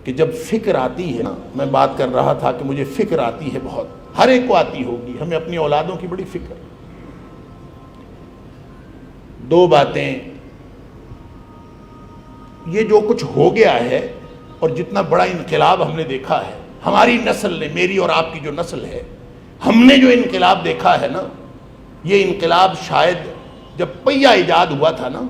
کہ جب فکر آتی ہے نا، میں بات کر رہا تھا کہ مجھے فکر آتی ہے بہت، ہر ایک کو آتی ہوگی، ہمیں اپنی اولادوں کی بڑی فکر۔ دو باتیں، یہ جو کچھ ہو گیا ہے اور جتنا بڑا انقلاب ہم نے دیکھا ہے، ہماری نسل نے، میری اور آپ کی جو نسل ہے، ہم نے جو انقلاب دیکھا ہے نا، یہ انقلاب شاید جب پہیہ ایجاد ہوا تھا نا،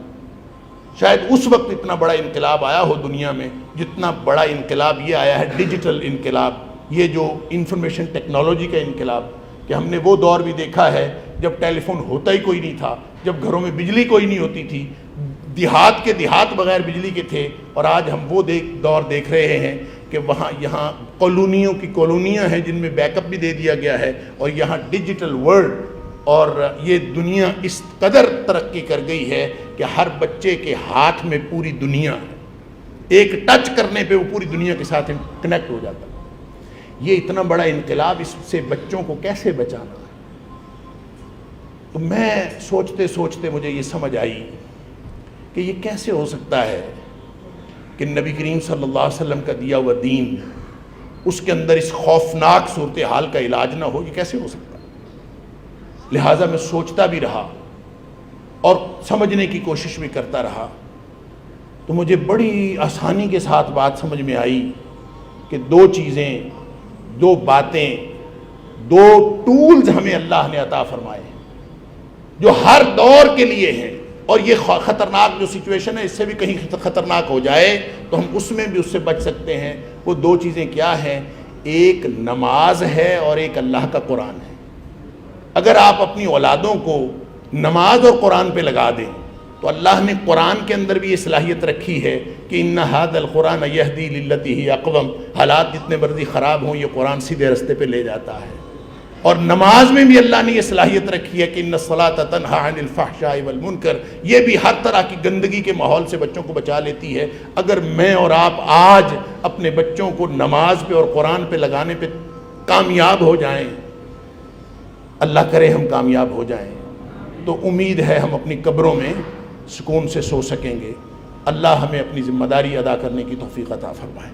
شاید اس وقت اتنا بڑا انقلاب آیا ہو دنیا میں جتنا بڑا انقلاب یہ آیا ہے ڈیجیٹل انقلاب، یہ جو انفارمیشن ٹیکنالوجی کا انقلاب، کہ ہم نے وہ دور بھی دیکھا ہے جب ٹیلی فون ہوتا ہی کوئی نہیں تھا، جب گھروں میں بجلی کوئی نہیں ہوتی تھی، دیہات کے دیہات بغیر بجلی کے تھے، اور آج ہم وہ دور دیکھ رہے ہیں کہ وہاں یہاں کالونیوں کی کالونیاں ہیں جن میں بیک اپ بھی دے دیا گیا ہے، اور یہاں ڈیجیٹل ورلڈ، اور یہ دنیا اس قدر ترقی کر گئی ہے کہ ہر بچے کے ہاتھ میں پوری دنیا ہے، ایک ٹچ کرنے پہ وہ پوری دنیا کے ساتھ کنیکٹ ہو جاتا ہے۔ یہ اتنا بڑا انقلاب، اس سے بچوں کو کیسے بچانا ہے؟ تو میں سوچتے سوچتے مجھے یہ سمجھ آئی کہ یہ کیسے ہو سکتا ہے کہ نبی کریم صلی اللہ علیہ وسلم کا دیا ہوا دین، اس کے اندر اس خوفناک صورتحال کا علاج نہ ہو، یہ کیسے ہو سکتا ہے؟ لہٰذا میں سوچتا بھی رہا اور سمجھنے کی کوشش بھی کرتا رہا، تو مجھے بڑی آسانی کے ساتھ بات سمجھ میں آئی کہ دو چیزیں، دو باتیں، دو ٹولز ہمیں اللہ نے عطا فرمائے ہیں جو ہر دور کے لیے ہیں، اور یہ خطرناک جو سچویشن ہے، اس سے بھی کہیں خطرناک ہو جائے تو ہم اس میں بھی اس سے بچ سکتے ہیں۔ وہ دو چیزیں کیا ہیں؟ ایک نماز ہے اور ایک اللہ کا قرآن ہے۔ اگر آپ اپنی اولادوں کو نماز اور قرآن پہ لگا دیں تو اللہ نے قرآن کے اندر بھی یہ صلاحیت رکھی ہے کہ ان ھذا القرآن یہدی للتی ہی اقوم، حالات جتنے مرضی خراب ہوں یہ قرآن سیدھے رستے پہ لے جاتا ہے۔ اور نماز میں بھی اللہ نے یہ صلاحیت رکھی ہے کہ ان الصلاۃ تنہی عن الفحشاء والمنکر، یہ بھی ہر طرح کی گندگی کے ماحول سے بچوں کو بچا لیتی ہے۔ اگر میں اور آپ آج اپنے بچوں کو نماز پہ اور قرآن پہ لگانے پہ کامیاب ہو جائیں، اللہ کرے ہم کامیاب ہو جائیں، تو امید ہے ہم اپنی قبروں میں سکون سے سو سکیں گے۔ اللہ ہمیں اپنی ذمہ داری ادا کرنے کی توفیق عطا فرمائے۔